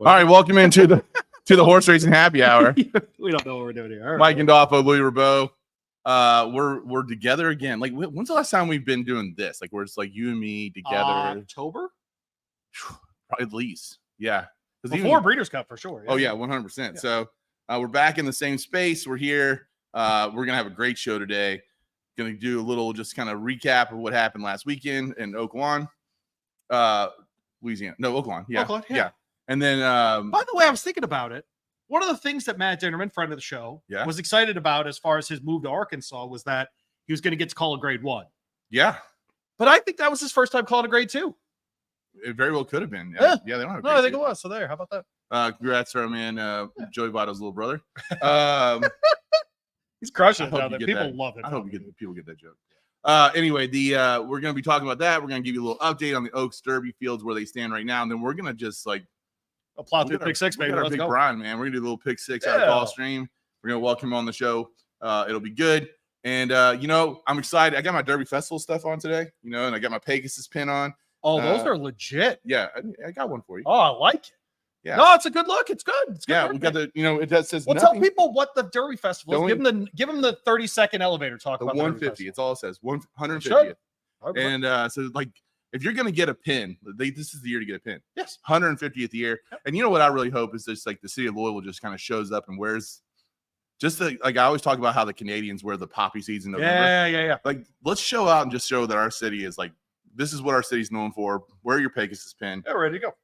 All right, welcome into the horse racing happy hour. We don't know what we're doing here. Mike Gandolfo, Louis Rabeau. We're together again. Like, when's the last time we've been doing this? Like, where it's like you and me together. October? At least, yeah. Before Breeders' Cup for sure. Yeah. Oh yeah, 100%. Yeah. So we're back in the same space. We're here. We're gonna have a great show today. Gonna do a little just kind of recap of what happened last weekend in Oaklawn, Louisiana. No, Oaklawn. Yeah. Oaklawn, yeah. And then, by the way, I was thinking about it. One of the things that Matt Dinnerman, friend of the show, was excited about as far as his move to Arkansas was that he was going to get to call a grade 1. Yeah. But I think that was his first time calling a grade 2. It very well could have been. Yeah. They don't have. No, I think it was. So there. How about that? Congrats to our man, Joey Votto's little brother. He's crushing it down there. People love it. I hope people get that joke. Anyway, we're going to be talking about that. We're going to give you a little update on the Oaks Derby fields where they stand right now, and then we're going to just apply through pick six, maybe. Let's go. Brian, man. We're going to do a little pick six out of Gulfstream. We're going to welcome him on the show. It'll be good. And, I'm excited. I got my Derby Festival stuff on today, and I got my Pegasus pin on. Oh, those are legit. Yeah, I got one for you. Oh, I like it. Yeah. No, it's a good look. It's good. It's good. Yeah, we got the, it says well, tell people what the Derby Festival is. Give them the 30-second elevator talk about 150. It's all it says. 150th. And so if you're going to get a pin, this is the year to get a pin. Yes. 150th year. Yep. And you know what I really hope is just like the city of Louisville just kind of shows up and wears just I always talk about how the Canadians wear the poppy seeds in November. Yeah. Like, let's show out and just show that our city is this is what our city's known for. Wear your Pegasus pin. Yeah, ready to go.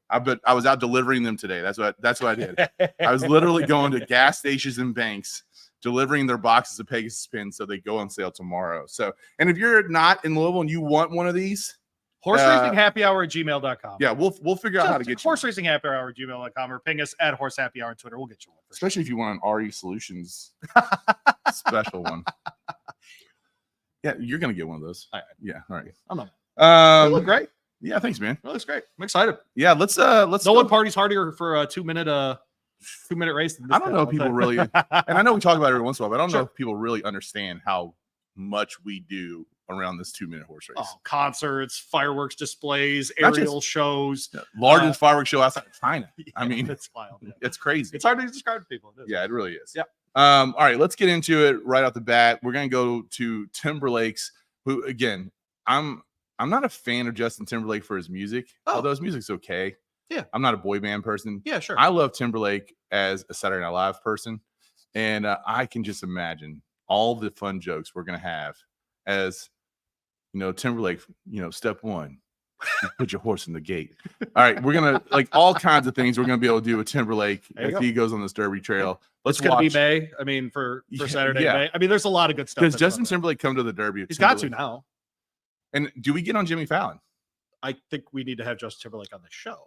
I was out delivering them today. That's what I did. I was literally going to gas stations and banks, delivering their boxes of Pegasus pins so they go on sale tomorrow. So, and if you're not in Louisville and you want one of these, horseracinghappyhour@gmail.com. Yeah, we'll figure out how to get you. Horseracinghappyhour@gmail.com or ping us at horsehappyhour on Twitter. We'll get you one. Especially if you want an RE Solutions special one. Yeah, you're gonna get one of those. All right. Yeah, all right. I'm not. They look great. Yeah, thanks, man. It looks great. I'm excited. Yeah, let's. No one parties harder for a 2-minute race. I don't know if people really, and I know we talk about it every once in a while, but I don't know if people really understand how much we do around this 2-minute horse race. Oh, concerts, fireworks displays, aerial shows. Largest fireworks show outside of China. I mean, it's wild. Yeah. It's crazy. It's hard to describe to people. Yeah, it really is. Yeah. All right, let's get into it right off the bat. We're gonna go to Timberlake's, who again, I'm not a fan of Justin Timberlake for his music, although his music's okay. Yeah. I'm not a boy band person. Yeah, sure. I love Timberlake as a Saturday Night Live person. And I can just imagine all the fun jokes we're going to have as, Timberlake, step 1, you put your horse in the gate. All right. We're going to all kinds of things we're going to be able to do with Timberlake if he goes on this Derby trail. It's going to be May. I mean, for Saturday, May. I mean, there's a lot of good stuff. Does Justin Timberlake come to the Derby? He's got to now. And do we get on Jimmy Fallon? I think we need to have Justin Timberlake on the show.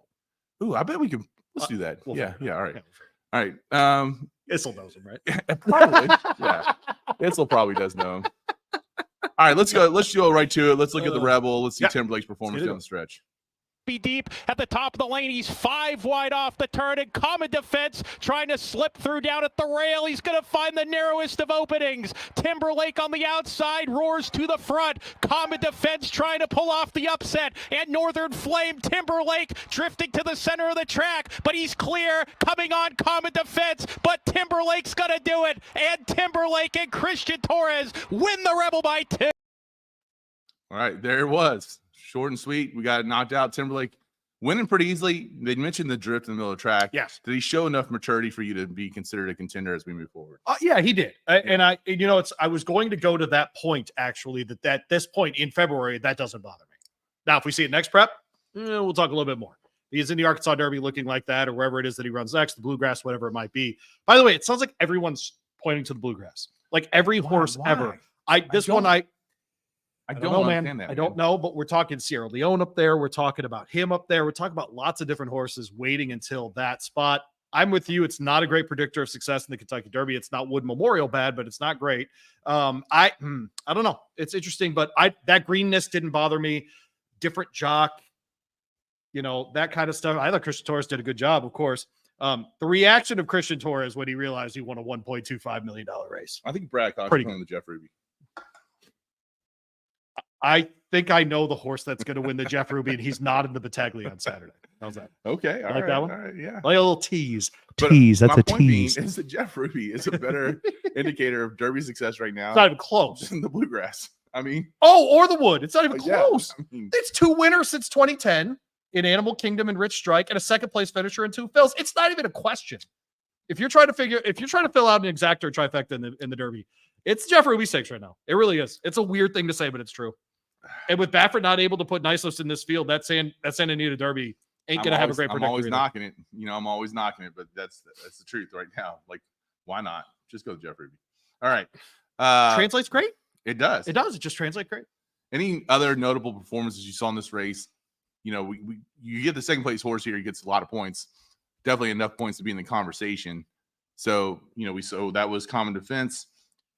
Ooh, I bet we can. Let's do that. All right. All right. Issel knows him, right? Probably. Yeah. Issel probably does know him. All right, let's go. Let's go right to it. Let's look at the Rebel. Let's see Timberlake's performance down the stretch. Be deep at the top of the lane. He's 5 wide off the turn in common defense, trying to slip through down at the rail. He's going to find the narrowest of openings. Timberlake on the outside roars to the front. Common defense trying to pull off the upset. And Northern Flame Timberlake drifting to the center of the track, but he's clear coming on common defense. But Timberlake's going to do it. And Timberlake and Christian Torres win the Rebel by 2. All right, there it was. Short and sweet. We got knocked out. Timberlake winning pretty easily. They mentioned the drift in the middle of the track. Yes. Did he show enough maturity for you to be considered a contender as we move forward? Yeah, he did. And I was going to go to that point, actually, that at this point in February, that doesn't bother me. Now, if we see it next prep, we'll talk a little bit more. He's in the Arkansas Derby looking like that, or wherever it is that he runs next, the Bluegrass, whatever it might be. By the way, it sounds like everyone's pointing to the Bluegrass. Like every horse ever. I don't know, man. I don't know, but we're talking Sierra Leone up there. We're talking about him up there. We're talking about lots of different horses waiting until that spot. I'm with you. It's not a great predictor of success in the Kentucky Derby. It's not Wood Memorial bad, but it's not great. I don't know. It's interesting, but that greenness didn't bother me. Different jock, that kind of stuff. I thought Christian Torres did a good job, of course. The reaction of Christian Torres when he realized he won a $1.25 million race. I think Brad Cox playing the Jeff Ruby. I think I know the horse that's going to win the Jeff Ruby, and he's not in the Battaglia on Saturday. How's that? Okay. Like that one? All right. Yeah. Like a little tease. But Tease. That's my a point being tease. is that Jeff Ruby is a better indicator of Derby success right now It's not even close. than the Bluegrass. I mean, or the Wood. It's not even yeah, close. I mean, It's 2 winners since 2010 in Animal Kingdom and Rich Strike, and a second place finisher and 2 fills. It's not even a question. If you're trying to fill out an exacta or trifecta in the Derby, it's Jeff Ruby 6 right now. It really is. It's a weird thing to say, but it's true. And with Baffert not able to put Niceless in this field, that Santa Anita Derby ain't going to have a great I'm predictor. always either. knocking it. I'm always knocking it, but that's the truth right now. Like, why not? Just go with Jeff Ruby. All right. Translates great. It does. It does. It just translates great. Any other notable performances you saw in this race? You get the second place horse here. He gets a lot of points. Definitely enough points to be in the conversation. So, so that was Common Defense.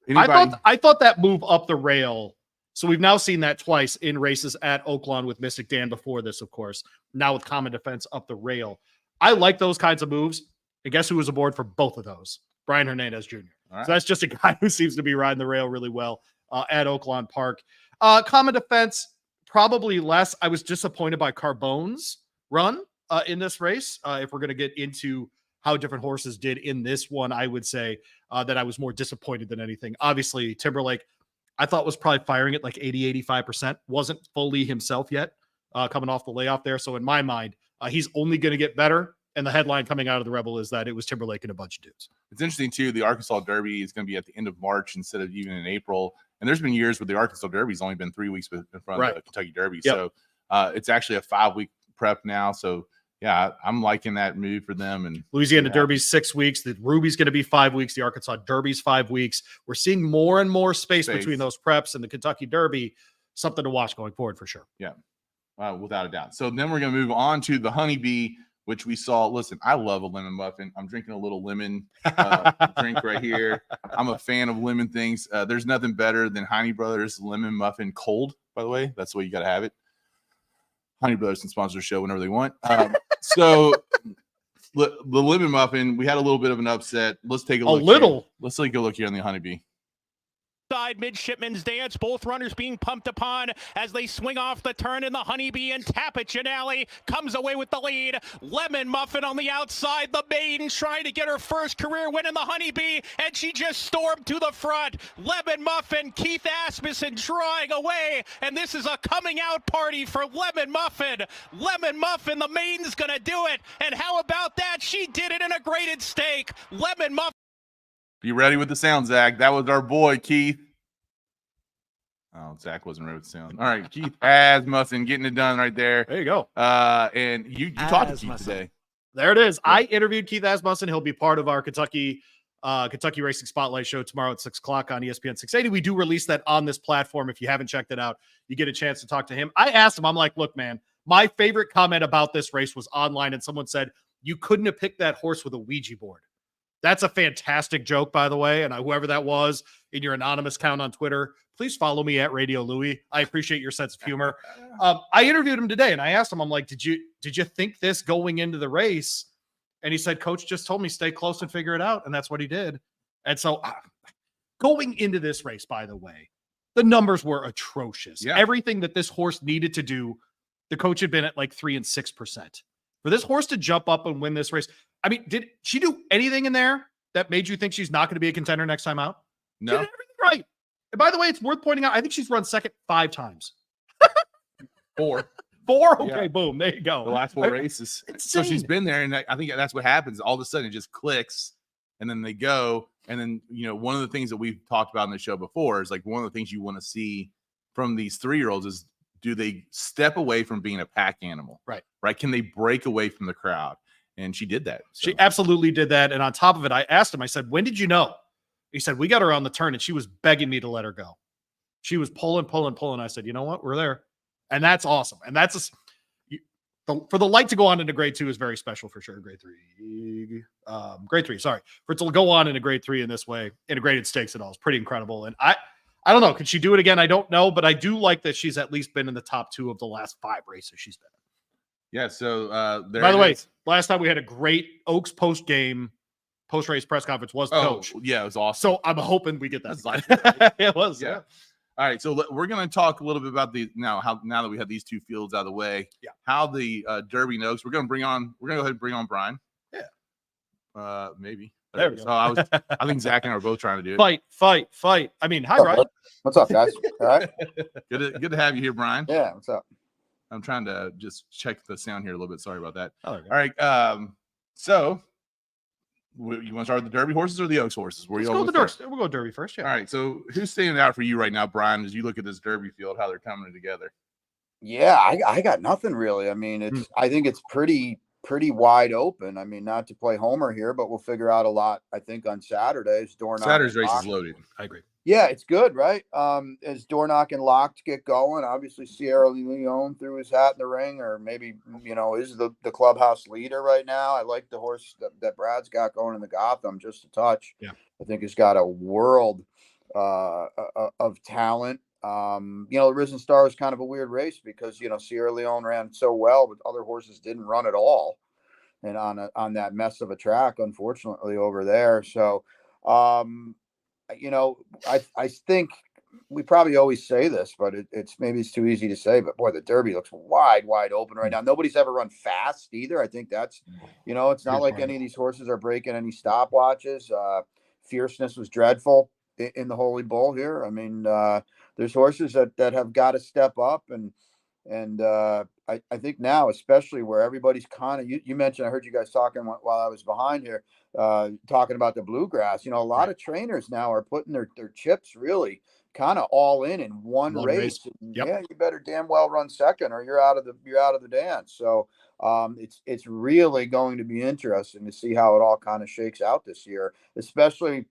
I thought that move up the rail. So we've now seen that twice in races at Oaklawn with Mystic Dan before this, of course. Now with Common Defense up the rail. I like those kinds of moves. And guess who was aboard for both of those? Brian Hernandez Jr. Right. So that's just a guy who seems to be riding the rail really well at Oaklawn Park. Common Defense, probably less. I was disappointed by Carbone's run in this race. If we're going to get into how different horses did in this one, I would say that I was more disappointed than anything. Obviously, Timberlake, I thought was probably firing at like 80-85%. Wasn't fully himself yet coming off the layoff there. So in my mind, he's only going to get better. And the headline coming out of the Rebel is that it was Timberlake and a bunch of dudes. It's interesting, too. The Arkansas Derby is going to be at the end of March instead of even in April. And there's been years where the Arkansas Derby's only been 3 weeks in front of the Kentucky Derby. Yep. So it's actually a 5-week prep now. So, yeah, I'm liking that move for them. And Louisiana Derby's 6 weeks. The Ruby's going to be 5 weeks. The Arkansas Derby's 5 weeks. We're seeing more and more space between those preps and the Kentucky Derby. Something to watch going forward for sure. Yeah, without a doubt. So then we're going to move on to the Honeybee, which we saw. Listen, I love a lemon muffin. I'm drinking a little lemon drink right here. I'm a fan of lemon things. There's nothing better than Honey Brothers lemon muffin cold, by the way. That's the way you got to have it. Honey Brothers can sponsor the show whenever they want. So the lemon muffin, we had a little bit of an upset. Let's take a look. Let's take a look here on the Honeybee. Side midshipman's dance, both runners being pumped upon as they swing off the turn in the Honeybee, and Tapit Janelli comes away with the lead. Lemon Muffin on the outside, the maiden trying to get her first career win in the Honeybee, and she just stormed to the front. Lemon Muffin, Keith Asmussen drawing away, and this is a coming out party for Lemon Muffin. Lemon Muffin, the maiden's gonna do it, and how about that? She did it in a graded stake. Lemon Muffin. Be ready with the sound, Zach. That was our boy, Keith. Oh, Zach wasn't ready with the sound. All right, Keith Asmussen getting it done right there. There you go. And you talked to Keith today. There it is. I interviewed Keith Asmussen. He'll be part of our Kentucky Racing Spotlight show tomorrow at 6 o'clock on ESPN 680. We do release that on this platform. If you haven't checked it out, you get a chance to talk to him. I asked him, I'm like, look, man, my favorite comment about this race was online, and someone said, you couldn't have picked that horse with a Ouija board. That's a fantastic joke, by the way. And whoever that was in your anonymous account on Twitter, please follow me at Radio Louie. I appreciate your sense of humor. I interviewed him today and I asked him, I'm like, did you think this going into the race? And he said, Coach just told me stay close and figure it out. And that's what he did. And so going into this race, by the way, the numbers were atrocious. Yeah. Everything that this horse needed to do, the coach had been at like 3 and 6%. For this horse to jump up and win this race, I mean, did she do anything in there that made you think she's not going to be a contender next time out? No. She did everything right. And by the way, it's worth pointing out, I think she's run second 5 times. 4. 4? Okay, Yeah. Boom. There you go. The last 4 races. So she's been there, and I think that's what happens. All of a sudden, it just clicks, and then they go. And then, one of the things that we've talked about in the show before is like one of the things you want to see from these 3-year-olds is, do they step away from being a pack animal? Right. Can they break away from the crowd? And she did that. So. She absolutely did that. And on top of it, I asked him, I said, when did you know? He said, we got her on the turn and she was begging me to let her go. She was pulling. I said, you know what? We're there. And that's awesome. And that's for the light to go on into grade 2 is very special for sure. Grade 3, sorry. For it to go on in a grade 3 in this way, integrated stakes and all is pretty incredible. And I don't know. Could she do it again? I don't know, but I do like that she's at least been in the top 2 of the last 5 races she's been in. Yeah. So by the way, last time we had a great Oaks post-race press conference was the coach. Yeah, it was awesome. So I'm hoping we get that. It was. Yeah. All right, so we're going to talk a little bit about now that we have these two fields out of the way. Yeah. How the Derby notes. We're going to go ahead and bring on Brian. Yeah. Maybe. There we go. So I think Zach and I are both trying to do it. Fight. I mean, hi, Brian. What's up, guys? All right. Good to have you here, Brian. Yeah. What's up? I'm trying to just check the sound here a little bit. Sorry about that. Oh, All right. So you want to start with the Derby horses or the Oaks horses? Let's go with the Derby. We'll go Derby first. Yeah. All right. So who's standing out for you right now, Brian, as you look at this Derby field, how they're coming together? Yeah, I got nothing really. I mean, I think it's pretty wide open. I mean, not to play Homer here, but we'll figure out a lot, I think, on Saturdays. Saturday's race is loaded. I agree. Yeah, it's good, right? As Dornock and Locked get going, obviously Sierra Leone threw his hat in the ring, or maybe, is the clubhouse leader right now. I like the horse that Brad's got going in the Gotham, just a touch. Yeah. I think he's got a world of talent. The Risen Star is kind of a weird race because, Sierra Leone ran so well, but other horses didn't run at all. And on that mess of a track, unfortunately, over there. So, I think we probably always say this, but it's too easy to say, but boy, the Derby looks wide open right now. Nobody's ever run fast either. I think that's, it's not like any of these horses are breaking any stopwatches. Fierceness was dreadful in the Holy Bull here. I mean, there's horses that have got to step up, and I think now, especially where everybody's kind of, you mentioned, I heard you guys talking while I was behind here, talking about the bluegrass. A lot of trainers now are putting their chips really kind of all in one race. Yep. Yeah, you better damn well run second, or you're out of the dance. So it's really going to be interesting to see how it all kind of shakes out this year, especially.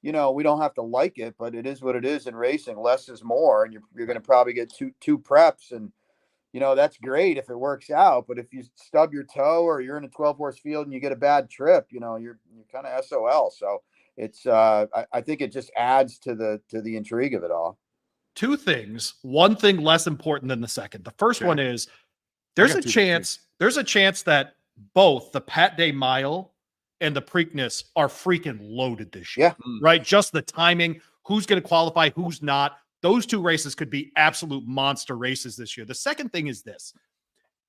We don't have to like it, but it is what it is in racing. Less is more, and you're going to probably get two preps, and that's great if it works out. But if you stub your toe or you're in a 12-horse field and you get a bad trip, you're kind of SOL. So it's I think it just adds to the intrigue of it all. Two things. One thing less important than the second. The first one is there's a chance that both the Pat Day Mile and the Preakness are freaking loaded this year. Yeah. Right? Just the timing, who's going to qualify, who's not. Those two races could be absolute monster races this year. The second thing is this.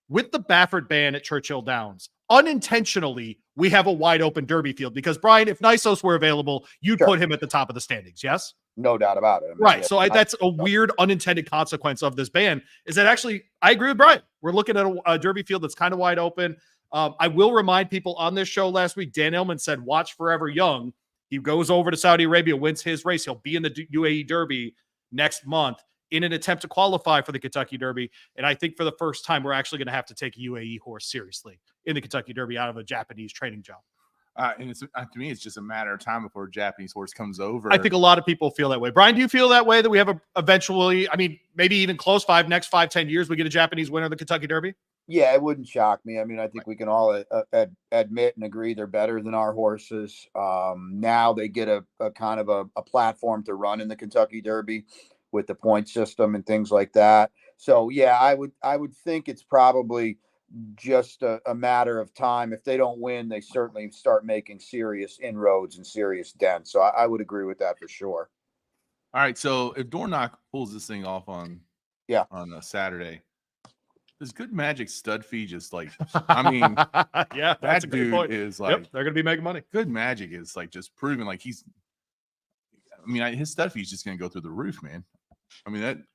With the Baffert ban at Churchill Downs, unintentionally, we have a wide open Derby field because, Brian, if Nysos were available, you'd put him at the top of the standings, yes? No doubt about it. I mean, right. So that's a weird unintended consequence of this ban, is that actually, I agree with Brian. We're looking at a Derby field that's kind of wide open. I will remind people on this show last week, Dan Illman said, watch Forever Young. He goes over to Saudi Arabia, wins his race. He'll be in the UAE Derby next month in an attempt to qualify for the Kentucky Derby. And I think for the first time, we're actually going to have to take a UAE horse seriously in the Kentucky Derby out of a Japanese training job. And to me, it's just a matter of time before a Japanese horse comes over. I think a lot of people feel that way. Brian, do you feel that way, that we have eventually, maybe even close next 5-10 years, we get a Japanese winner of the Kentucky Derby? Yeah, it wouldn't shock me. I think we can all admit and agree they're better than our horses. Now they get a kind of a platform to run in the Kentucky Derby with the point system and things like that. So yeah, I would think it's probably just a matter of time. If they don't win, they certainly start making serious inroads and serious dents. So I would agree with that for sure. All right, so if Dornock pulls this thing off on a Saturday, does Good Magic stud fee just yeah, that's a that good dude point. is like, they're going to be making money. Good Magic is like just proving like his stud fee is just going to go through the roof, man.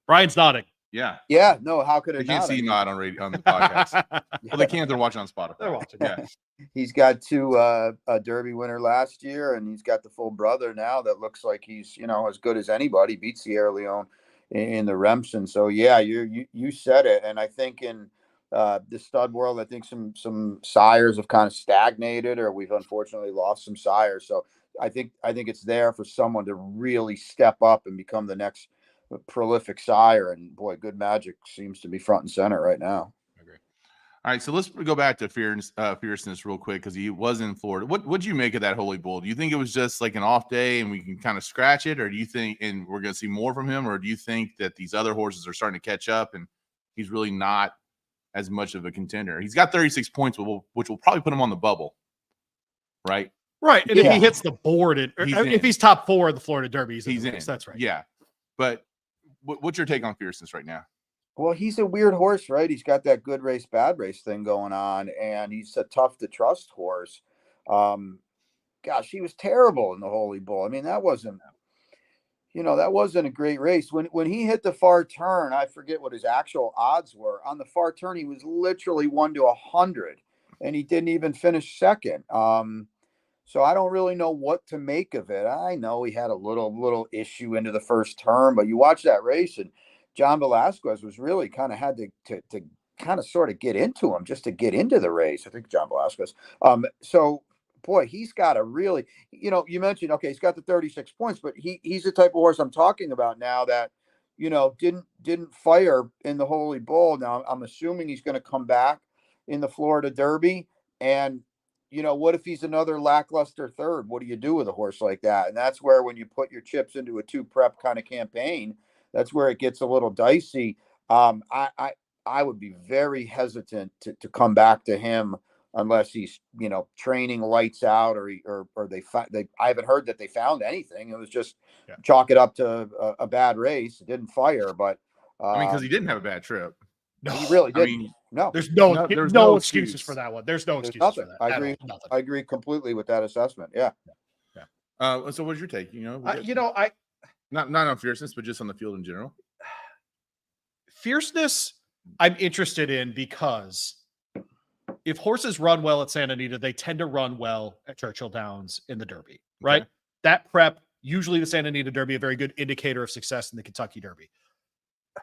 Brian's nodding. Yeah. Yeah. No, how could it They can't see nod on the podcast. Well, they can't. They're watching on Spotify. They're watching. Yeah. He's got two a Derby winner last year, and he's got the full brother now that looks like he's as good as anybody. Beat Sierra Leone in the Remsen. So yeah, you said it. And I think in the stud world, I think some sires have kind of stagnated, or we've unfortunately lost some sires. So I think it's there for someone to really step up and become the next prolific sire. And boy, Good Magic seems to be front and center right now. Okay. All right, so let's go back to Fierceness real quick, because he was in Florida. What'd you make of that Holy Bull? Do you think it was just like an off day and we can kind of scratch it, or do you think and we're going to see more from him, or do you think that these other horses are starting to catch up and he's really not as much of a contender? He's got 36 points, which will probably put him on the bubble, right? Right, and if he hits the board, if he's top 4 of the Florida Derby, he's in. in. That's right. Yeah, but what's your take on Fierceness right now? Well, he's a weird horse, right? He's got that good race, bad race thing going on, and he's a tough to trust horse. Gosh, he was terrible in the Holy Bull. I mean, that wasn't a great race. When he hit the far turn, I forget what his actual odds were. On the far turn, he was literally 1-100, and he didn't even finish second. So I don't really know what to make of it. I know he had a little issue into the first turn, but you watch that race, and John Velasquez was really kind of had to kind of sort of get into him just to get into the race. I think John Velasquez. So boy, he's got a really, you mentioned, okay, he's got the 36 points, but he's the type of horse I'm talking about now that, didn't fire in the Holy Bull. Now I'm assuming he's going to come back in the Florida Derby. And, what if he's another lackluster third? What do you do with a horse like that? And that's where, when you put your chips into a 2-prep kind of campaign, that's where it gets a little dicey. I would be very hesitant to come back to him unless he's, training lights out, or I haven't heard that they found anything. It was just chalk it up to a bad race. It didn't fire, but I mean, because he didn't have a bad trip. No, he really didn't. I mean, no, there's no excuses excuse for that one. There's no there's excuses nothing. for that. I agree. I agree completely with that assessment. Yeah. So what's your take? I not on Fierceness, but just on the field in general. Fierceness, I'm interested in, because if horses run well at Santa Anita, they tend to run well at Churchill Downs in the Derby, right? Okay. That prep, usually the Santa Anita Derby, a very good indicator of success in the Kentucky Derby.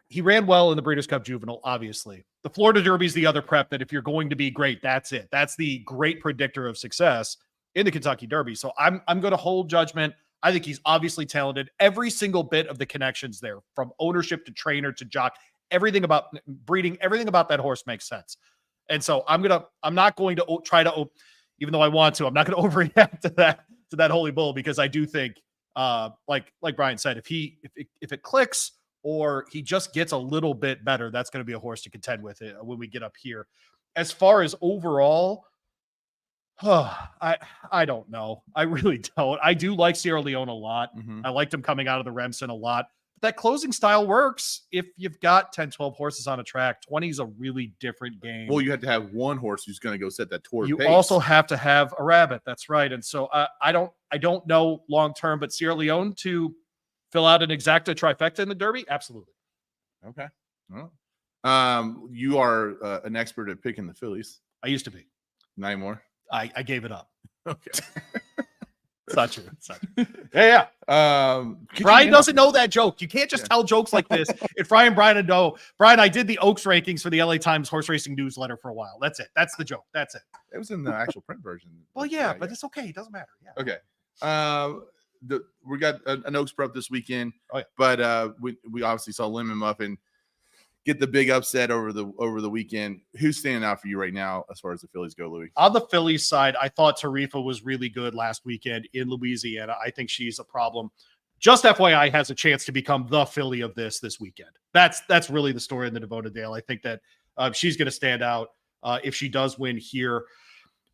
He ran well in the Breeders' Cup Juvenile, obviously. The Florida Derby is the other prep that if you're going to be great, that's it. That's the great predictor of success in the Kentucky Derby. So I'm going to hold judgment. I think he's obviously talented. Every single bit of the connections there, from ownership to trainer to jock, everything about breeding, everything about that horse makes sense. And so I'm not going to try to, even though I want to, I'm not going to overreact to that Holy Bull, because I do think, like Brian said, if it clicks, or he just gets a little bit better, that's going to be a horse to contend with it when we get up here. As far as overall, I don't know. I really don't. I do like Sierra Leone a lot. Mm-hmm. I liked him coming out of the Remsen a lot. But that closing style works if you've got 10, 12 horses on a track. 20 is a really different game. Well, you have to have one horse who's going to go set that toward you pace. Also have to have a rabbit. That's right. And so I don't know long term, but Sierra Leone to fill out an exacta trifecta in the Derby, absolutely. Okay. Well, you are an expert at picking the fillies. I used to be. Not anymore. I gave it up. Okay. It's not true. It's not true. Yeah. Brian doesn't know that joke. You can't just tell jokes like this. If Brian Nadeau, I did the Oaks rankings for the LA Times horse racing newsletter for a while. That's it. That's the joke. That's it. It was in the actual print version. Well, yeah, but it's okay. It doesn't matter. Yeah. Okay. We got an Oaks prep this weekend. Oh, yeah. But we obviously saw Lemon Muffin get the big upset over the weekend. Who's standing out for you right now as far as the fillies go, Louis? On the Phillies side, I thought Tarifa was really good last weekend in Louisiana. I think she's a problem. Just FYI has a chance to become the filly of this weekend. That's really the story in the Devoted Dale. I think that she's going to stand out if she does win here.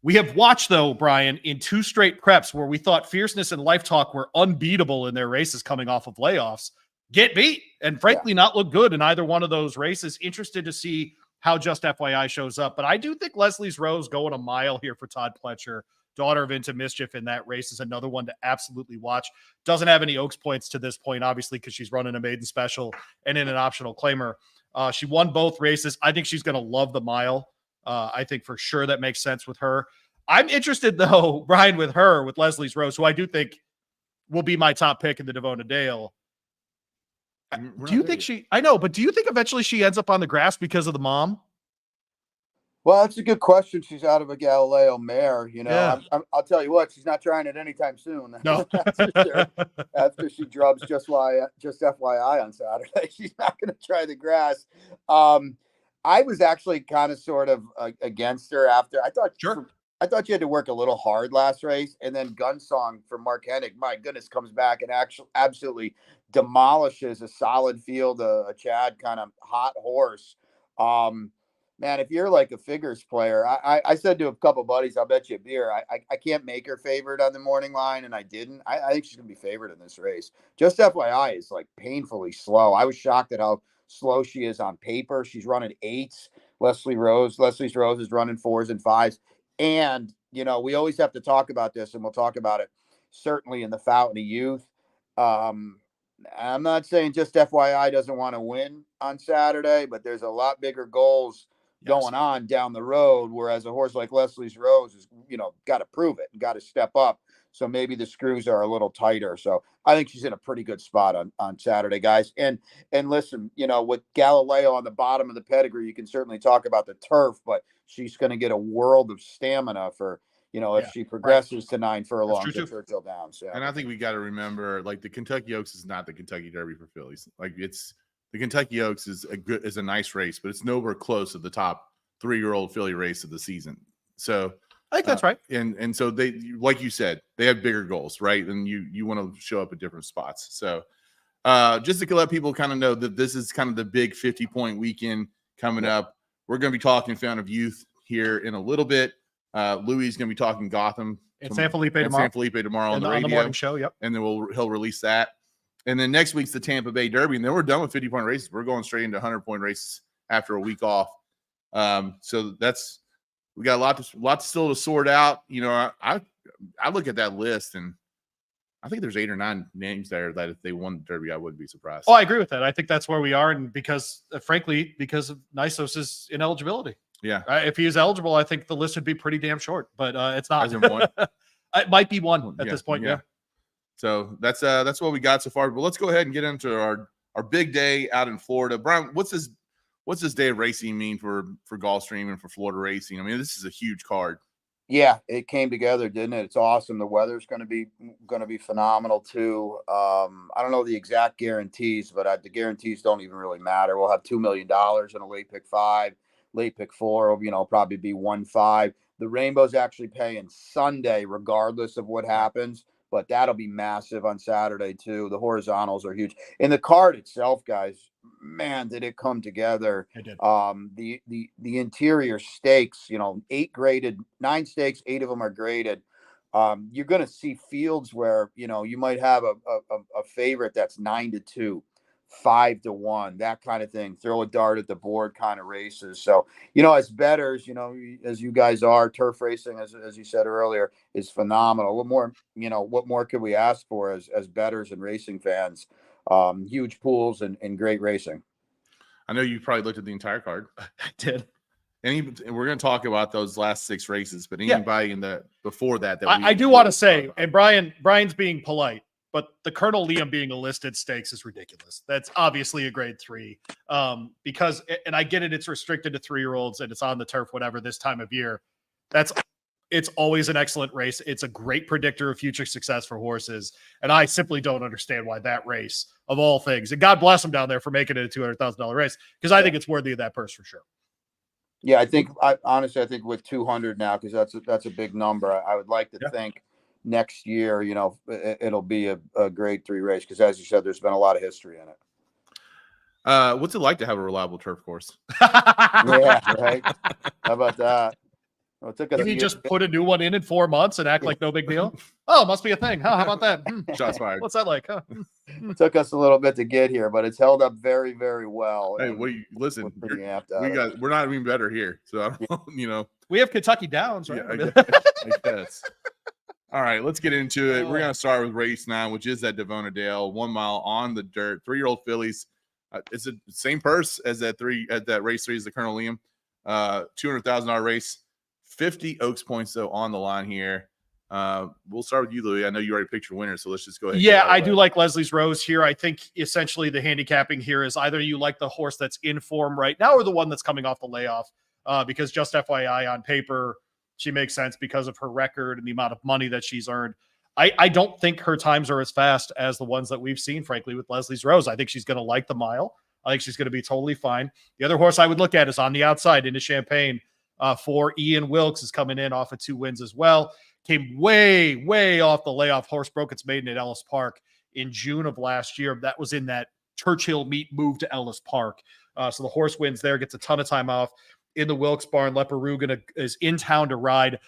We have watched, though, Brian, in 2 straight preps where we thought Fierceness and Life Talk were unbeatable in their races coming off of layoffs, get beat, and frankly not look good in either one of those races. Interested to see how Just FYI shows up. But I do think Leslie's Rose going a mile here for Todd Pletcher, daughter of Into Mischief, in that race is another one to absolutely watch. Doesn't have any Oaks points to this point, obviously, because she's running a maiden special and in an optional claimer. She won both races. I think she's going to love the mile. I think for sure that makes sense with her. I'm interested, though, Brian, with Leslie's Rose, who I do think will be my top pick in the Devoted Dale. Do you think do you think eventually she ends up on the grass because of the mom? Well, that's a good question. She's out of a Galileo mare, Yeah. I'll tell you what, she's not trying it anytime soon. No. That's for sure. After she drubs just FYI on Saturday, she's not going to try the grass. I was actually kind of sort of against her after. I thought she had to work a little hard last race, and then Gunsong from Mark Hennig, my goodness, comes back and actually absolutely demolishes a solid field, a Chad kind of hot horse. man, if you're like a figures player, I said to a couple buddies, I'll bet you a beer. I can't make her favorite on the morning line, and I didn't. I think she's gonna be favored in this race. Just FYI, is like painfully slow. I was shocked at how slow she is on paper. She's running 8s. Leslie's Rose is running 4s and 5s. And we always have to talk about this, and we'll talk about it certainly in the Fountain of Youth. I'm not saying just FYI doesn't want to win on Saturday, but there's a lot bigger goals going on down the road. Whereas a horse like Leslie's Rose is, got to prove it and got to step up. So maybe the screws are a little tighter. So I think she's in a pretty good spot on Saturday, guys. And listen, with Galileo on the bottom of the pedigree, you can certainly talk about the turf, but she's going to get a world of stamina for, if she progresses to 9 furlongs at Churchill Downs. Yeah. And I think we got to remember, like, the Kentucky Oaks is not the Kentucky Derby for fillies. Like, the Kentucky Oaks is a nice race, but it's nowhere close to the top 3-year-old filly race of the season. So I think that's right. And so they, like you said, they have bigger goals, right? And you want to show up at different spots. So just to let people kind of know that this is kind of the big 50-point weekend coming up. We're going to be talking Fountain of Youth here in a little bit. Louis is going to be talking Gotham and San Felipe tomorrow on the radio. On the morning show. Yep. And then he'll release that. And then next week's the Tampa Bay Derby, and then we're done with 50-point races. We're going straight into 100-point races after a week off. So we got a lot still to sort out. I look at that list, and I think there's 8 or 9 names there that if they won the Derby, I wouldn't be surprised. Oh, I agree with that. I think that's where we are, and because, frankly, because of Nisos's ineligibility. Yeah. If he is eligible, I think the list would be pretty damn short, but it's not. Hasn't won. It might be one at this point. Yeah. So that's what we got so far. But let's go ahead and get into our big day out in Florida. Brian, what's this day of racing mean for Gulfstream and for Florida racing? I mean, this is a huge card. Yeah, it came together, didn't it? It's awesome. The weather's going to be phenomenal too. I don't know the exact guarantees, but the guarantees don't even really matter. We'll have $2 million in a late pick 5, late pick 4. Probably be 1-5. The Rainbow's actually paying Sunday, regardless of what happens. But that'll be massive on Saturday too. The horizontals are huge. In the card itself, guys, man, did it come together. It did. The interior stakes, 8 graded, 9 stakes, 8 of them are graded. You're going to see fields where, you might have a favorite that's 9-2, 5-1, that kind of thing. Throw a dart at the board kind of races. So, as bettors, as you guys are, turf racing, as you said earlier, is phenomenal. What more could we ask for as bettors and racing fans? Huge pools and great racing. I know you probably looked at the entire card. I did. And we're going to talk about those last 6 races, but anybody in the before that I do want to say, and Brian's being polite, but the Colonel Liam being a listed stakes is ridiculous. That's obviously a grade 3. Because, and I get it, it's restricted to 3-year-olds and it's on the turf, whatever, this time of year. It's always an excellent race. It's a great predictor of future success for horses. And I simply don't understand why that race, of all things, and God bless them down there for making it a $200,000 race, because I think it's worthy of that purse for sure. Yeah, honestly, I think with 200 now, because that's a big number. I would like to think next year, it'll be a grade 3 race, because as you said, there's been a lot of history in it. What's it like to have a reliable turf course? Yeah, right. How about that? Well, it took us you just put a new one in 4 months and act like no big deal? Oh, must be a thing. Huh? How about that? Shots fired. What's that like? Huh? It took us a little bit to get here, but it's held up very, very well. Hey, listen, we're not even better here. So, I don't, We have Kentucky Downs, right? Yeah, I guess. All right, let's get into it. We're going to start with race 9, which is at Devona Dale, 1 mile on the dirt. 3-year-old fillies. It's the same purse as that race 3 is the Colonel Liam. $200,000 race. 50 Oaks points though on the line here. We'll start with you, Louis. I know you already picked your winner, so let's just go ahead. Yeah, I do like Leslie's Rose here. I think essentially the handicapping here is either you like the horse that's in form right now or the one that's coming off the layoff. Because just FYI, on paper, she makes sense because of her record and the amount of money that she's earned. I don't think her times are as fast as the ones that we've seen, frankly, with Leslie's Rose. I think she's going to like the mile. I think she's going to be totally fine. The other horse I would look at is on the outside into Champagne. For Ian Wilkes is coming in off of 2 wins as well. Came way, way off the layoff. Horse broke its maiden at Ellis Park in June of last year. That was in that Churchill meet move to Ellis Park. So the horse wins there, gets a ton of time off. in the Wilkes barn. Leparuga is in town to ride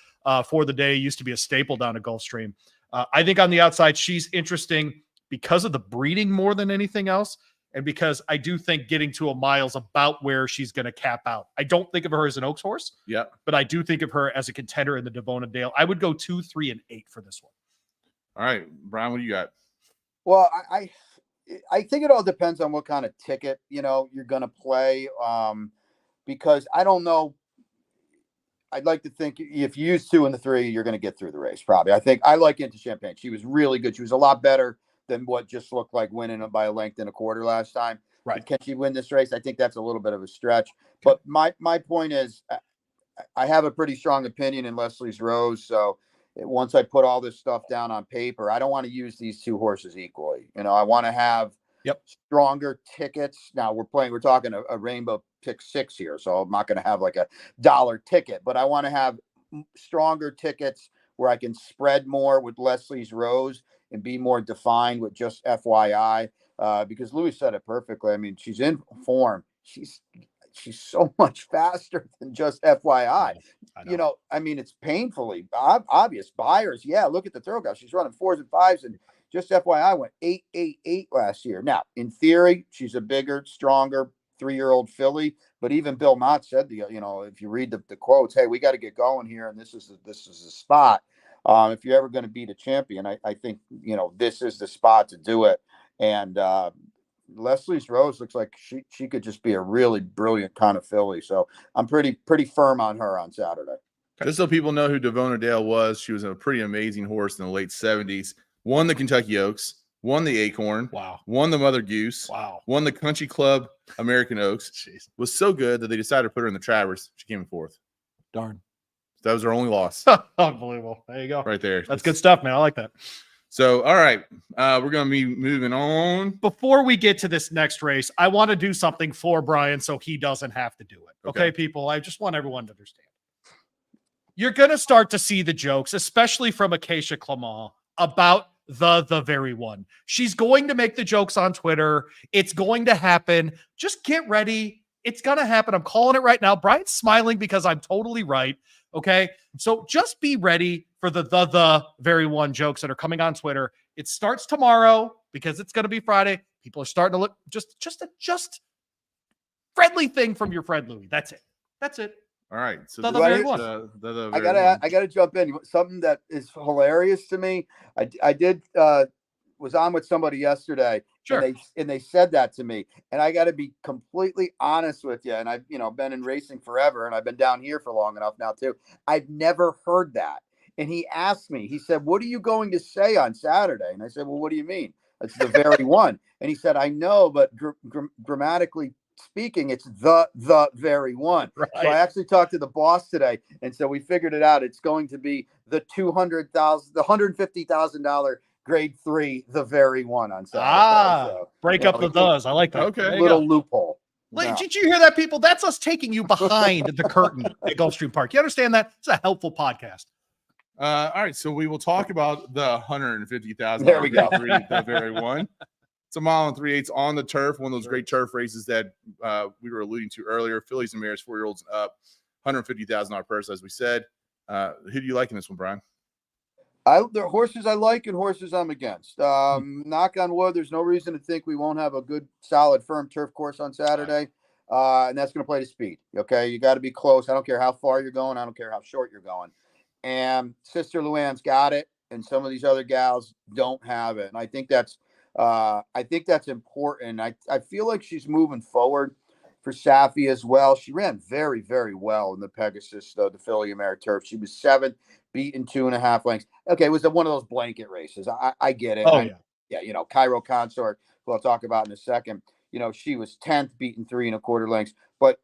for the day. Used to be a staple down at Gulfstream. I think on the outside, she's interesting because of the breeding more than anything else. And because I do think getting to a mile's about where she's going to cap out. I don't think of her as an Oaks horse. Yeah. But I do think of her as a contender in the Devona Dale. I would go 2, 3, and 8 for this one. All right, Brian, what do you got? Well, I think it all depends on what kind of ticket, you're going to play. Because I don't know. I'd like to think if you use 2 and the 3, you're going to get through the race. Probably. I think I like Into Champagne. She was really good. She was a lot better than what just looked like winning by a length and a quarter last time. Right. Can she win this race? I think that's a little bit of a stretch. But my point is, I have a pretty strong opinion in Leslie's Rose. So once I put all this stuff down on paper, I don't want to use these 2 horses equally. I want to have stronger tickets. Now we're talking a rainbow pick 6 here. So I'm not going to have like $1 ticket, but I want to have stronger tickets where I can spread more with Leslie's Rose and be more defined with just FYI. Because Louis said it perfectly. I mean, she's in form. She's so much faster than just FYI. I mean, it's painfully obvious. Buyers, look at the Thoroughbred. She's running 4s and 5s, and just FYI went 8-8-8 last year. Now, in theory, she's a bigger, stronger 3-year-old filly. But even Bill Mott said, if you read the quotes, hey, we got to get going here, and this is the spot. If you're ever going to beat a champion, I think this is the spot to do it. And Leslie's Rose looks like she could just be a really brilliant kind of filly. So I'm pretty firm on her on Saturday. Just so people know who Devona Dale was, she was a pretty amazing horse in the late 70s. Won the Kentucky Oaks, won the Acorn, won the Mother Goose, won the Country Club American Oaks. Jeez. Was so good that they decided to put her in the Travers. She came in 4th. Darn. That was her only loss. Unbelievable. There you go. Right there. That's good stuff, man. I like that. So, all right, we're going to be moving on. Before we get to this next race, I want to do something for Brian so he doesn't have to do it. Okay, people? I just want everyone to understand. You're going to start to see the jokes, especially from Acacia Clement, about the very one. She's going to make the jokes on Twitter. It's going to happen. Just get ready. It's going to happen. I'm calling it right now. Brian's smiling because I'm totally right. Okay. So just be ready for the very one jokes that are coming on Twitter. It starts tomorrow because it's going to be Friday. People are starting to look just a friendly thing from your friend Louis. That's it. All right. So the very one. I gotta jump in. Something that is hilarious to me. I did was on with somebody yesterday. Sure. And they said that to me. And I got to be completely honest with you. And I've been in racing forever, and I've been down here for long enough now too. I've never heard that. And he asked me, he said, "What are you going to say on Saturday?" And I said, "Well, what do you mean?" It's the very one. And he said, "I know, but grammatically speaking, it's the very one." Right. So I actually talked to the boss today, and so we figured it out. It's going to be the $150,000 grade 3, the very one on Saturday. So, break up the does. I like that. Okay. Little loophole. Did you hear that, people? That's us taking you behind the curtain at Gulfstream Park. You understand that? It's a helpful podcast. All right, so we will talk about the $150,000. There we go. The very one. It's a 1 3/8 on the turf, one of those great turf races that we were alluding to earlier. Fillies and mares, 4-year-olds and up, $150,000 purse, as we said. Who do you like in this one, Brian? There are horses I like and horses I'm against. Knock on wood, there's no reason to think we won't have a good, solid, firm turf course on Saturday. And that's going to play to speed. Okay, you got to be close. I don't care how far you're going. I don't care how short you're going. And Sister Luann's got it, and some of these other gals don't have it. And I think that's important. I feel like she's moving forward for Safi as well. She ran very, very well in the Pegasus, the filly mare turf. She was 7th, beaten 2.5 lengths. Okay, it was one of those blanket races. I get it. Oh, yeah. Cairo Consort, who I'll talk about in a second. She was 10th, beaten 3.25 lengths. But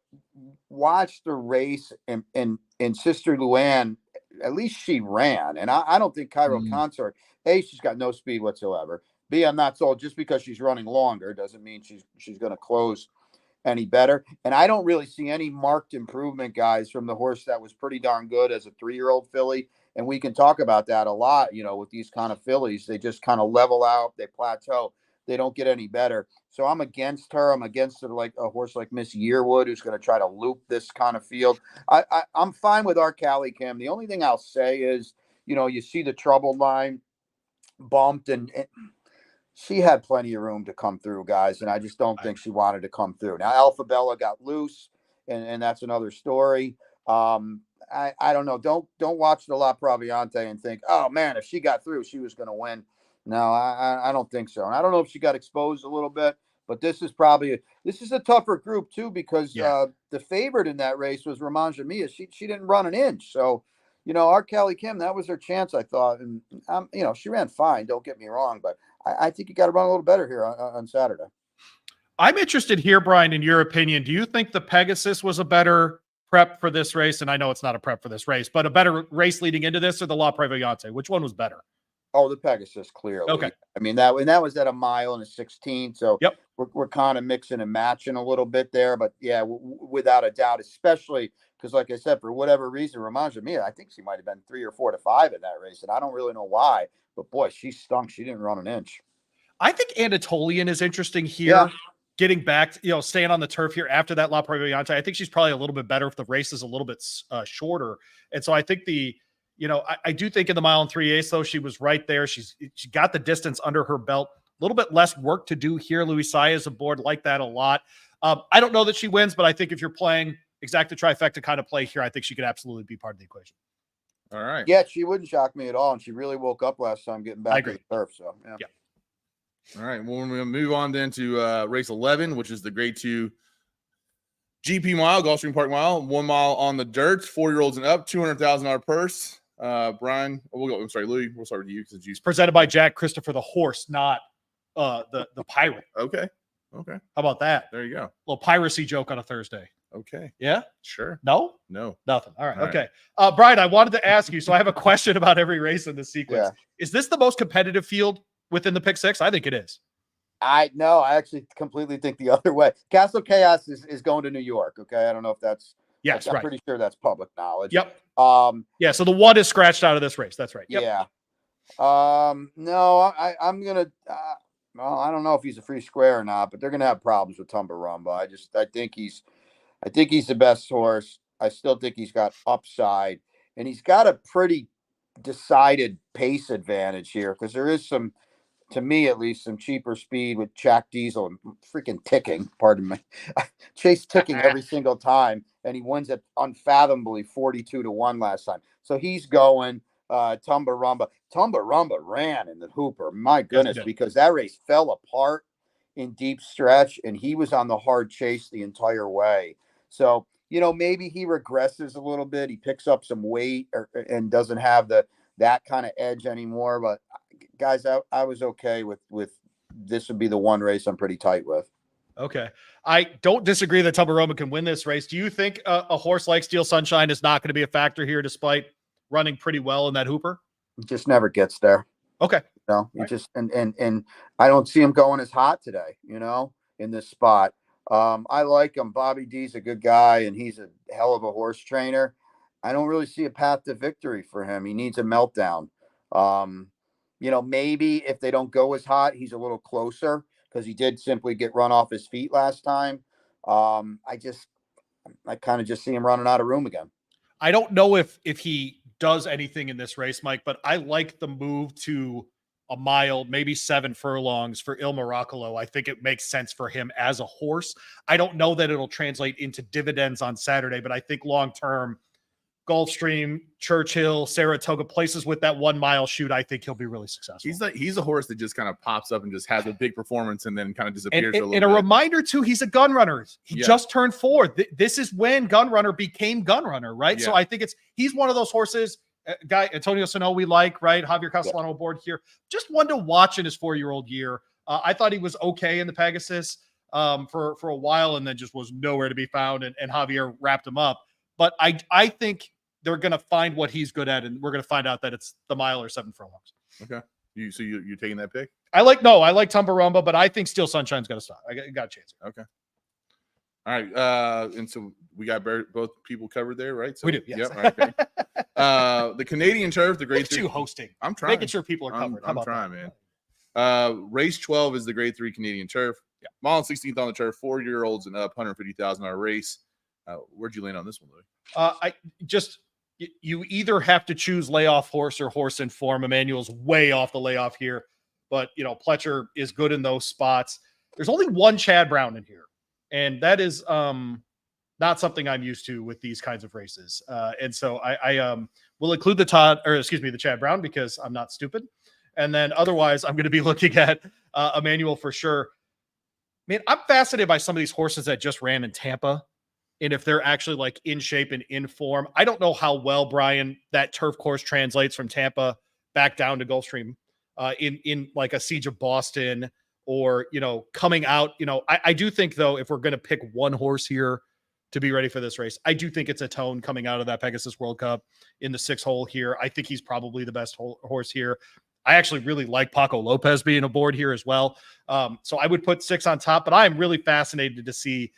watch the race and Sister Luann. At least she ran, and I don't think Cairo Consort. A, she's got no speed whatsoever. B, I'm not sold. Just because she's running longer doesn't mean she's going to close any better. And I don't really see any marked improvement, guys, from the horse that was pretty darn good as a 3-year-old filly. And we can talk about that a lot, with these kind of fillies. They just kind of level out, they plateau. they don't get any better. So I'm against her. I'm against her like a horse like Miss Yearwood, who's going to try to loop this kind of field. I'm fine with our Cali Kim. The only thing I'll say is, you see the trouble line bumped, and she had plenty of room to come through, guys, and I just don't think she wanted to come through. Now, Alpha Bella got loose, and that's another story. I don't know. Don't watch the La Praviante and think, oh man, if she got through, she was going to win. No, I don't think so. And I don't know if she got exposed a little bit, but this is a tougher group too, because the favorite in that race was Roman Jamia. She didn't run an inch, so. Our Cali Kim, that was her chance, I thought. And, she ran fine, don't get me wrong, but I think you got to run a little better here on Saturday. I'm interested here, Brian, in your opinion. Do you think the Pegasus was a better prep for this race? And I know it's not a prep for this race, but a better race leading into this, or the La Prevoyante? Which one was better? Oh, the Pegasus, clearly. Okay. I mean, that was at a mile and a 16. So yep. we're kind of mixing and matching a little bit there. But yeah, without a doubt, especially because, like I said, for whatever reason, Roman Jamia, I think she might have been 3 or 4 to 5 in that race. And I don't really know why. But boy, she stunk. She didn't run an inch. I think Anatolian is interesting here. Yeah. Getting back, staying on the turf here after that La Prevoyante. I think she's probably a little bit better if the race is a little bit shorter. And so I think I do think in the mile and 3/8, though, she was right there. She got the distance under her belt. A little bit less work to do here. Louis Saez aboard, like that a lot. I don't know that she wins, but I think if you're playing exacta trifecta kind of play here, I think she could absolutely be part of the equation. All right. Yeah, she wouldn't shock me at all. And she really woke up last time getting back to the turf. So, yeah. All right. Well, we're going to move on then to race 11, which is the grade 2 GP mile, Gulfstream Park mile, 1 mile on the dirt, 4-year-olds and up, $200,000 purse. Brian, Louis, we'll start with you because you presented by Jack Christopher, the horse, not the pirate. Okay. How about that? There you go. Little piracy joke on a Thursday. Okay. Yeah. Sure. No. Nothing. All right. Okay. Brian, I wanted to ask you. So I have a question about every race in this sequence. Yeah. Is this the most competitive field within the Pick Six? I think it is. I actually completely think the other way. Castle Chaos is going to New York. Okay. I don't know if that's. Yes, I'm pretty sure that's public knowledge. Yep. Yeah. So the one is scratched out of this race. That's right. Yep. Yeah. No, I'm gonna. Well, I don't know if he's a free square or not, but they're gonna have problems with Tumbarumba. I think he's the best horse. I still think he's got upside, and he's got a pretty decided pace advantage here because there is some, to me at least, some cheaper speed with Jack Diesel and freaking ticking. Pardon me, Chase ticking every single time, and he wins at unfathomably 42-1 last time. So he's going. Tumbarumba ran in the Hooper. My goodness, because that race fell apart in deep stretch, and he was on the hard chase the entire way. So maybe he regresses a little bit. He picks up some weight and doesn't have that kind of edge anymore. But guys, I was okay with this. Would be the one race I'm pretty tight with. Okay. I don't disagree that Tumbarumba can win this race. Do you think a horse like Steel Sunshine is not going to be a factor here despite running pretty well in that Hooper? He just never gets there. Okay. He just and I don't see him going as hot today, in this spot. I like him. Bobby D's a good guy and he's a hell of a horse trainer. I don't really see a path to victory for him. He needs a meltdown. Maybe if they don't go as hot, he's a little closer because he did simply get run off his feet last time. I kind of just see him running out of room again. I don't know if he does anything in this race, Mike, but I like the move to a mile, maybe 7 furlongs for Il Miracolo. I think it makes sense for him as a horse. I don't know that it'll translate into dividends on Saturday, but I think long-term, Gulfstream, Churchill, Saratoga, places with that 1 mile shoot, I think he'll be really successful. He's a horse that just kind of pops up and just has a big performance and then kind of disappears a little bit. And a reminder too, he's a gun runner. He just turned 4. This is when Gun Runner became Gun Runner, right? Yeah. So I think he's one of those horses, guy Antonio Sano we like, right? Javier Castellano aboard here. Just one to watch in his 4-year-old year. I thought he was okay in the Pegasus for a while and then just was nowhere to be found and Javier wrapped him up. But I think they're going to find what he's good at, and we're going to find out that it's the mile or 7 furlongs. Okay. So you're taking that pick? I like Tumbarumba, but I think Steel Sunshine's got to stop. I got a chance. Okay. All right. And so we got both people covered there, right? So, we do. Yes. Yep. Right, okay. The Canadian turf, the grade 2. You hosting. I'm trying. Making sure people are covered. I'm trying, man. Race 12 is the grade 3 Canadian turf. Yeah. Mile 16th on the turf, 4-year-olds and up, $150,000 race. Where'd you land on this one, Louis? You either have to choose layoff horse or horse in form. Emmanuel's way off the layoff here, but Pletcher is good in those spots. There's only one Chad Brown in here, and that is not something I'm used to with these kinds of races. And so I will include the Chad Brown because I'm not stupid. And then otherwise, I'm going to be looking at Emmanuel for sure. Man, I'm fascinated by some of these horses that just ran in Tampa. And if they're actually like in shape and in form. I don't know how well, Brian, that turf course translates from Tampa back down to Gulfstream in like a Siege of Boston or, coming out. I do think, though, if we're going to pick one horse here to be ready for this race, I do think it's a Tone coming out of that Pegasus World Cup in the 6 hole here. I think he's probably the best horse here. I actually really like Paco Lopez being aboard here as well. So I would put 6 on top, but I am really fascinated to see,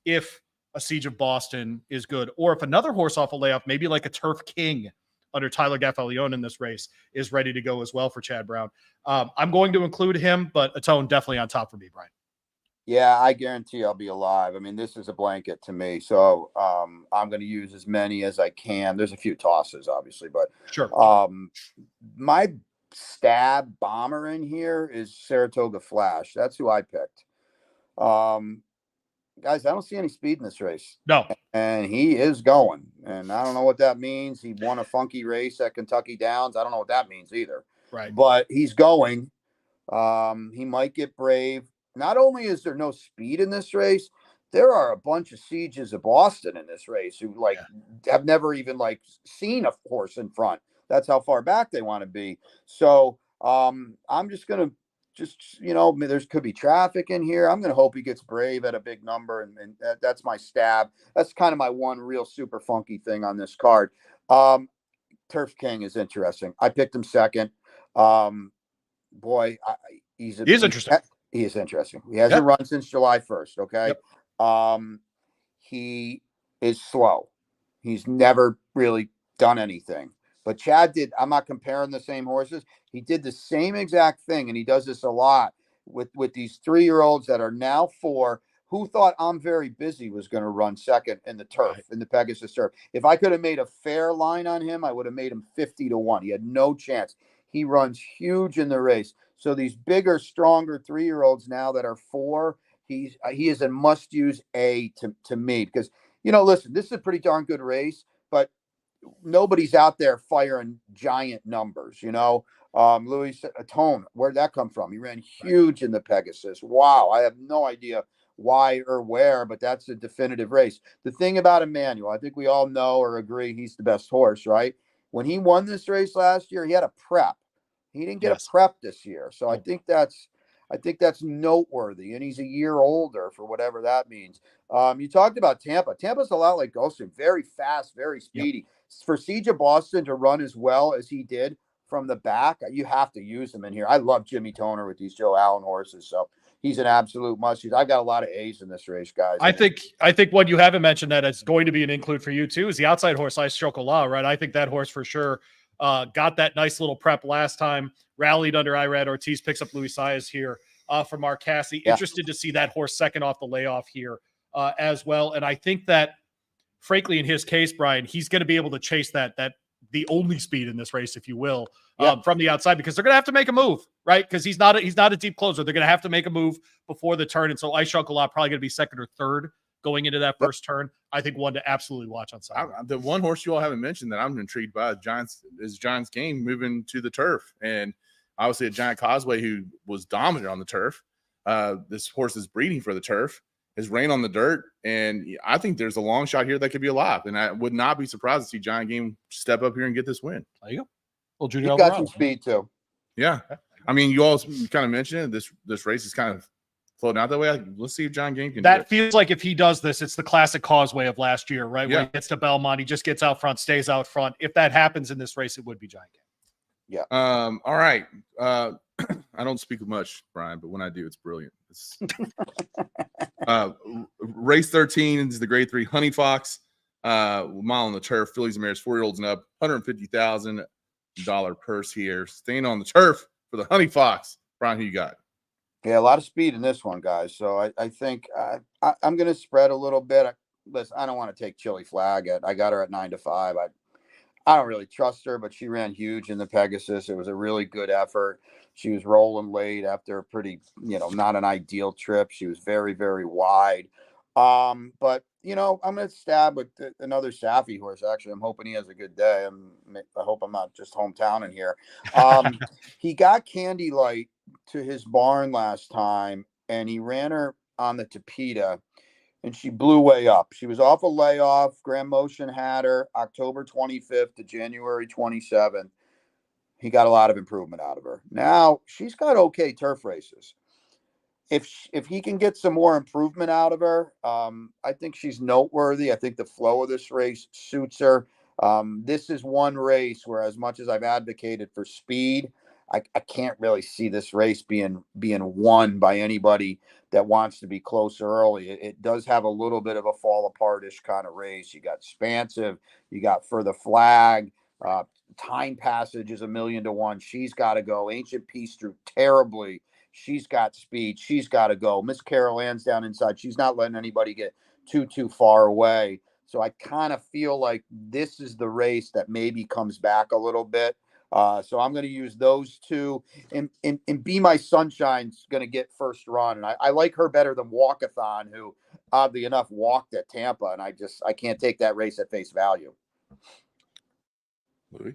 if a Siege of Boston is good, or if another horse off a layoff, maybe like a Turf King under Tyler Gaffalione in this race is ready to go as well for Chad Brown. I'm going to include him, but a Tone definitely on top for me, Brian. Yeah, I guarantee I'll be alive. I mean, this is a blanket to me. So I'm going to use as many as I can. There's a few tosses, obviously, but sure. My stab bomber in here is Saratoga Flash. That's who I picked. Guys, I don't see any speed in this race. No. And he is going. And I don't know what that means. He won a funky race at Kentucky Downs. I don't know what that means either. Right. But he's going. He might get brave. Not only is there no speed in this race, there are a bunch of Sieges of Boston in this race who have never even seen a horse in front. That's how far back they want to be. So I'm just going to there could be traffic in here. I'm going to hope he gets brave at a big number. And that's my stab. That's kind of my one real super funky thing on this card. Turf King is interesting. I picked him second. He's interesting. He is interesting. He hasn't run since July 1st. Okay. Yep. He is slow. He's never really done anything. But Chad did. I'm not comparing the same horses. He did the same exact thing, and he does this a lot with these 3-year-olds that are now 4. Who thought I'm Very Busy was going to run second in the turf, in the Pegasus turf? If I could have made a fair line on him, I would have made him 50-1. He had no chance. He runs huge in the race. So these bigger, stronger 3-year-olds now that are 4, he is a must-use A to me because listen, this is a pretty darn good race, but nobody's out there firing giant numbers. Louis Tone, where'd that come from? He ran huge in the Pegasus. Wow, I have no idea why or where, but that's a definitive race. The thing about Emmanuel, I think we all know or agree he's the best horse, right? When he won this race last year, he had a prep. He didn't get a prep this year. So I think that's noteworthy, and he's a year older for whatever that means. You talked about Tampa. Tampa's a lot like Gulfstream, very fast, very speedy. Yep. For Siege of Boston to run as well as he did from the back, you have to use him in here. I love Jimmy Toner with these Joe Allen horses, so he's an absolute must-use. I've got a lot of A's in this race, guys. I think what you haven't mentioned that is going to be an include for you too is the outside horse, Ice Chocolat, right? I think that horse for sure got that nice little prep last time, rallied under Irad Ortiz, picks up Luis Saez here for Mark Cassidy. Interested to see that horse second off the layoff here as well. And I think that, frankly, in his case, Brian, he's going to be able to chase that the only speed in this race, if you will, from the outside, because they're going to have to make a move, right? Because he's not a deep closer. They're going to have to make a move before the turn. And so Ice Chocolat probably going to be second or third going into that first turn. I think one to absolutely watch on Saturday. The one horse you all haven't mentioned that I'm intrigued by is Giants Game moving to the turf. And obviously a Giant Causeway who was dominant on the turf. This horse is breeding for the turf. His reign on the dirt, and I think there's a long shot here that could be alive. And I would not be surprised to see Giant Game step up here and get this win. There you go. Well, Junior He's got some speed too. Yeah, I mean, you all kind of mentioned it. This race is kind of floating out that way. Let's see if Giant Game can. That feels like if he does this, it's the classic Causeway of last year, right? Yeah. When he gets to Belmont, he just gets out front, stays out front. If that happens in this race, it would be Giant Game. Yeah. All right. I don't speak much, Brian, but when I do, it's brilliant. Race 13 is the grade 3 Honey Fox, mile on the turf, fillies and mares, 4-year-olds and up, $150,000 purse here. Staying on the turf for the Honey Fox, Brian, who you got? Yeah, a lot of speed in this one, guys. So I think I'm going to spread a little bit. Listen, I don't want to take Chili Flag. I got her at 9-5. I don't really trust her, but she ran huge in the Pegasus. It was a really good effort. She was rolling late after a pretty, not an ideal trip. She was very, very wide. But I'm going to stab with another Safi horse. Actually, I'm hoping he has a good day. I hope I'm not just hometown in here. He got Candy Light to his barn last time, and he ran her on the Tapeta, and she blew way up. She was off a layoff. Grand Motion had her October 25th to January 27th. He got a lot of improvement out of her. Now she's got okay turf races. If he can get some more improvement out of her, I think she's noteworthy. I think the flow of this race suits her. This is one race where, as much as I've advocated for speed, I can't really see this race being won by anybody that wants to be closer early. It does have a little bit of a fall apart-ish kind of race. You got Expansive, you got For the Flag, Time Passage is 1,000,000 to 1. She's got to go. Ancient Peace drew terribly. She's got speed. She's got to go. Miss Carol Ann's down inside. She's not letting anybody get too far away. So I kind of feel like this is the race that maybe comes back a little bit. So I'm going to use those two, and Be My Sunshine's going to get first run. And I like her better than Walkathon, who oddly enough walked at Tampa. And I can't take that race at face value. Louis?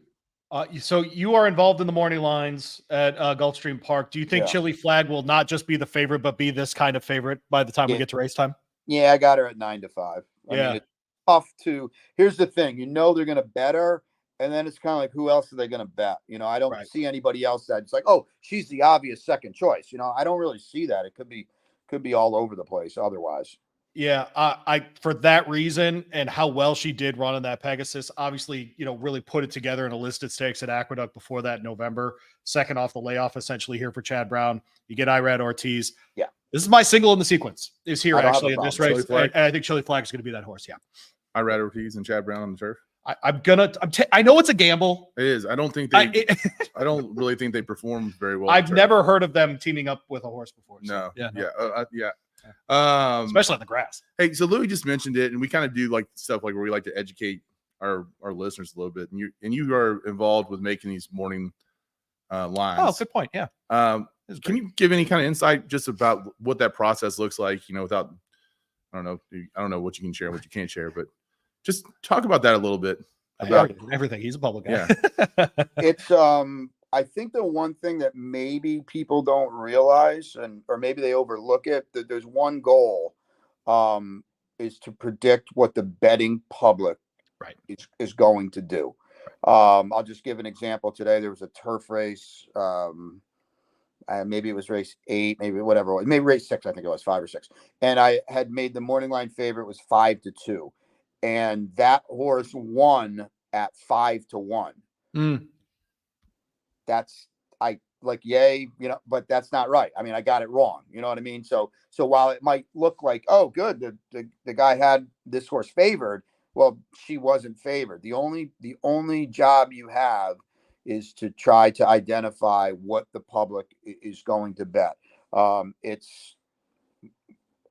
So you are involved in the morning lines at Gulfstream Park. Do you think Chili Flag will not just be the favorite, but be this kind of favorite by the time we get to race time? Yeah, I got her at 9-5. I mean, it's tough to. Here's the thing, they're going to bet her, and then it's kind of like, who else are they going to bet? I don't see anybody else that it's like, oh, she's the obvious second choice. I don't really see that. It could be all over the place otherwise. Yeah, I for that reason and how well she did run in that Pegasus, obviously, really put it together in a listed stakes at Aqueduct before that in November. Second off the layoff, essentially here for Chad Brown. You get Irad Ortiz. Yeah, this is my single in the the is here actually in this race, and I think Chili Flag is going to be that horse. Yeah, Irad Ortiz and Chad Brown on the turf. I know it's a gamble. It is. I don't think they. I don't really think they perform very well. I've never heard of them teaming up with a horse before. So. No. Yeah. Especially on the grass. Hey, so Louis just mentioned it, and we kind of do like stuff like where we like to educate our listeners a little bit, and you are involved with making these morning lines. Oh, good point. Yeah. Can you give any kind of insight just about what that process looks like? Without I don't know what you can share, what you can't share, but just talk about that a little bit. About everything. He's a public guy. Yeah. It's I think the one thing that maybe people don't realize, or maybe they overlook it, that there's one goal, is to predict what the betting public is going to do. I'll just give an example. Today there was a turf race. Maybe it was race 8, maybe whatever it was. Maybe race 6, I think it was 5 or 6. And I had made the morning line favorite was 5-2, and that horse won at 5-1. That's yay, but that's not right. I mean, I got it wrong. You know what I mean? So while it might look like, oh, good, the guy had this horse favored, well, she wasn't favored. The only job you have is to try to identify what the public is going to bet. It's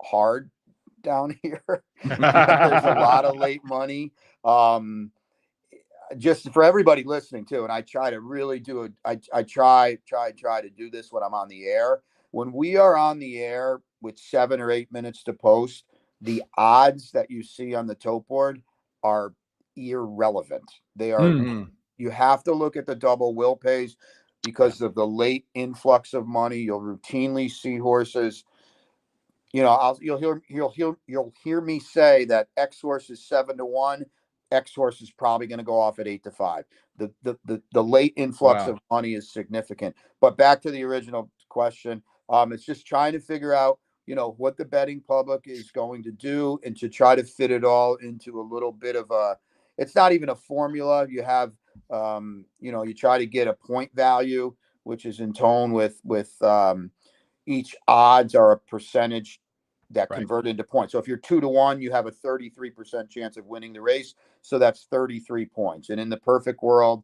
hard down here. There's a lot of late money. Just for everybody listening too, and I try to really do it. I try to do this when I'm on the air. When we are on the air with 7 or 8 minutes to post, the odds that you see on the tote board are irrelevant. They are. You have to look at the double will pays because of the late influx of money. You'll routinely see horses. You'll hear me say that X horse is 7-1. X horse is probably going to go off at 8-5. The late influx of money is significant. But back to the original question, it's just trying to figure out, what the betting public is going to do, and to try to fit it all into a little bit of a. It's not even a formula. You have, you try to get a point value, which is in tone with each odds are a percentage that convert into points. So if you're 2-1, you have a 33% chance of winning the race. So that's 33 points. And in the perfect world,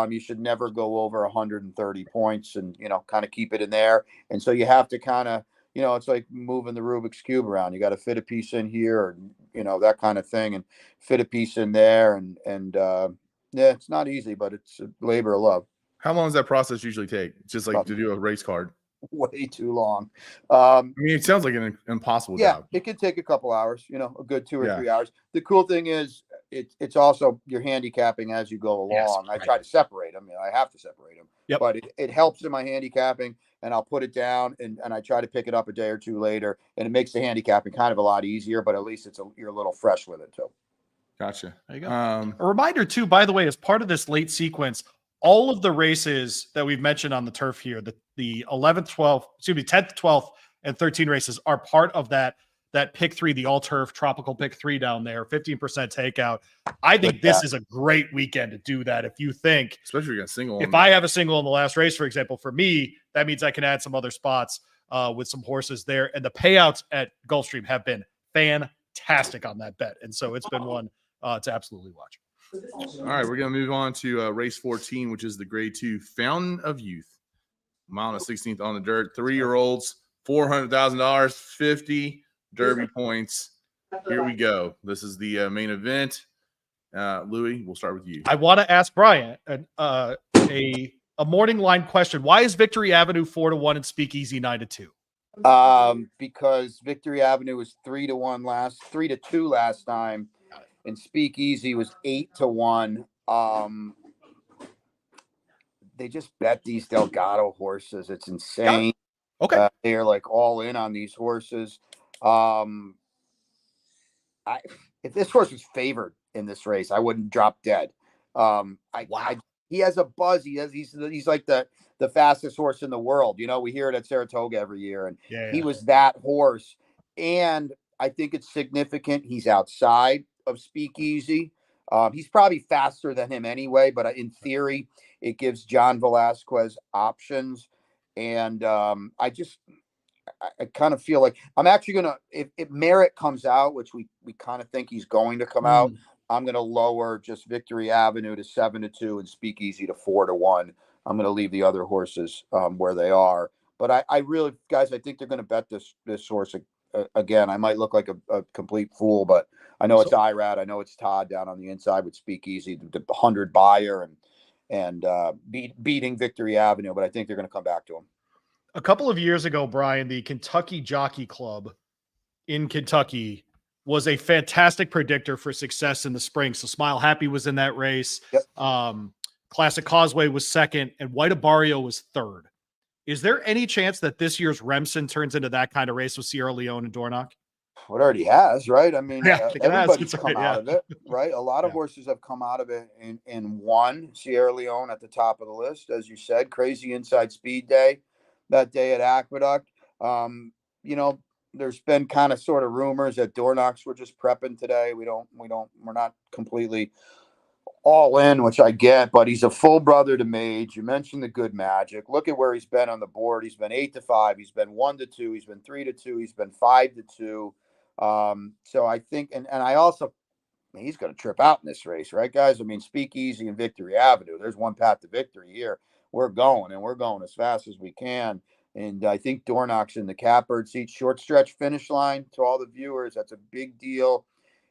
You should never go over 130 points and, kind of keep it in there. And so you have to kind of, it's like moving the Rubik's Cube around. You got to fit a piece in here or, that kind of thing, and fit a piece in there. And yeah, it's not easy, but it's a labor of love. How long does that process usually take? Just like Probably to do a race card? way too long. I mean, it sounds like an impossible job. It could take a couple hours, a good 2 or Yeah. 3 hours. The cool thing is it's also you're handicapping as you go along. Yes, I right. try to separate them. I have to separate them, Yep. but it helps in my handicapping, and I'll put it down and I try to pick it up a day or two later, and it makes the handicapping kind of a lot easier, but at least you're a little fresh with it too. Gotcha. There you go. Um, A reminder too, by the way, as part of this late sequence, all of the races that we've mentioned on the turf here, the 11th, 12th, 10th, 12th, and 13 races are part of that pick 3, the all turf tropical pick 3 down there, 15% takeout. I think this is a great weekend to do that. If you think, especially if you're gonna single. if I have a single in the last race, for example, for me, that means I can add some other spots with some horses there. And the payouts at Gulfstream have been fantastic on that bet. And so it's been one to absolutely watch. All right, we're going to move on to race 14, which is the grade 2 Fountain of Youth. Mile and 16th on the dirt. 3-year-olds, $400,000, 50 Derby points. Here we go. This is the main event. Louis, we'll start with you. I want to ask Brian a morning line question. Why is Victory Avenue 4-1 and Speakeasy 9-2? Because Victory Avenue was 3-2 last time, and Speakeasy was 8-1. They just bet these Delgado horses. It's insane. Okay. They're like all in on these horses. If this horse was favored in this race, I wouldn't drop dead. He has a buzz. He's like the fastest horse in the world. We hear it at Saratoga every year, and he was that horse. And I think it's significant. He's outside of Speakeasy. He's probably faster than him anyway, but in theory, it gives John Velasquez options. And I kind of feel like I'm actually going to, if Merritt comes out, which we kind of think he's going to come out, I'm going to lower just Victory Avenue to 7-2 and Speakeasy to 4-1. I'm going to leave the other horses where they are. But I really, guys, I think they're going to bet this horse again. I might look like a complete fool, but I know it's Irad. I know it's Todd down on the inside with Speakeasy, the 100 buyer and beating Victory Avenue. But I think they're going to come back to him. A couple of years ago, Brian, the Kentucky Jockey Club in Kentucky was a fantastic predictor for success in the spring. So Smile Happy was in that race. Yep. Classic Causeway was second, and White Abario was third. Is there any chance that this year's Remsen turns into that kind of race with Sierra Leone and Dornoch? Well, it already has, right? I mean, everybody's come out of it, right? A lot of horses have come out of it and won. Sierra Leone at the top of the list, as you said. Crazy Inside Speed Day that day at Aqueduct. There's been kind of sort of rumors that Dornochs were just prepping today. We're not completely all in, which I get, but he's a full brother to Mage. You mentioned the Good Magic. Look at where he's been on the board. He's been 8-5. He's been 1-2. He's been 3-2. He's been 5-2. So I think, and I also, he's going to trip out in this race, right, guys? I mean, Speakeasy and Victory Avenue. There's one path to victory here. We're going as fast as we can. And I think Dornoch's in the catbird seat, short stretch finish line to all the viewers. That's a big deal.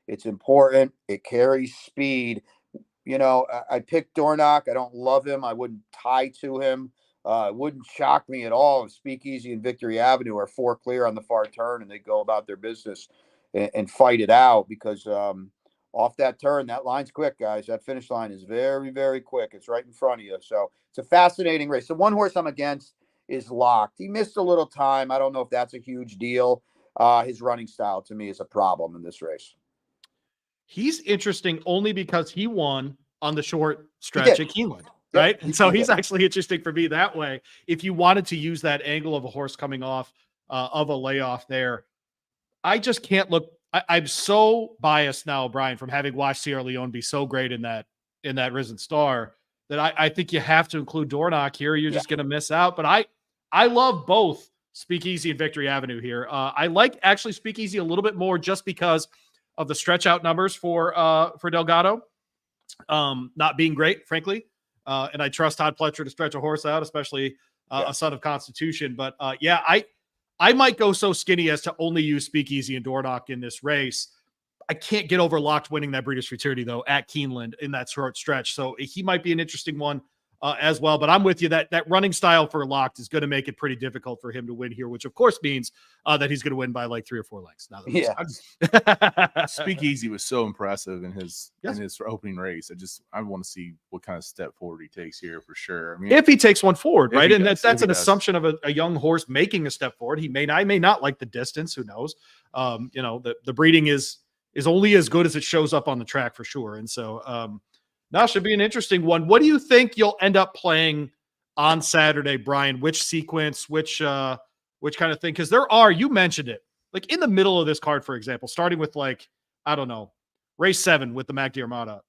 It's important. It carries speed. I picked Dornoch. I don't love him. I wouldn't tie to him. It wouldn't shock me at all if Speakeasy and Victory Avenue are 4 clear on the far turn and they go about their business and fight it out, because off that turn, that line's quick, guys. That finish line is very, very quick. It's right in front of you. So it's a fascinating race. The one horse I'm against is Locked. He missed a little time. I don't know if that's a huge deal. His running style to me is a problem in this race. He's interesting only because he won on the short stretch at Keeneland, right? And so he's actually interesting for me that way. If you wanted to use that angle of a horse coming off of a layoff there, I just can't look. I'm so biased now, Brian, from having watched Sierra Leone be so great in that Risen Star, that I think you have to include Dornoch here. You're just going to miss out. But I love both Speakeasy and Victory Avenue here. I like actually Speakeasy a little bit more just because of the stretch out numbers for Delgado not being great, frankly. And I trust Todd Pletcher to stretch a horse out, especially a son of Constitution. But I might go so skinny as to only use Speakeasy and Dornoch in this race. I can't get over Locked winning that Breeders' Futurity, though, at Keeneland in that short stretch. So he might be an interesting one as well. But I'm with you that running style for Locked is going to make it pretty difficult for him to win here, which of course means that he's going to win by like 3 or 4 lengths. Now that Speakeasy was so impressive in his opening race. I want to see what kind of step forward he takes here for sure. I mean, if he takes one forward, right? And does, that's an assumption of a young horse making a step forward. I may not like the distance. Who knows? The breeding is only as good as it shows up on the track for sure. And so now should be an interesting one. What do you think you'll end up playing on Saturday, Brian? Which sequence, which kind of thing? Because you mentioned it, like in the middle of this card, for example, starting with like, I don't know, race 7 with the Mac Diarmida,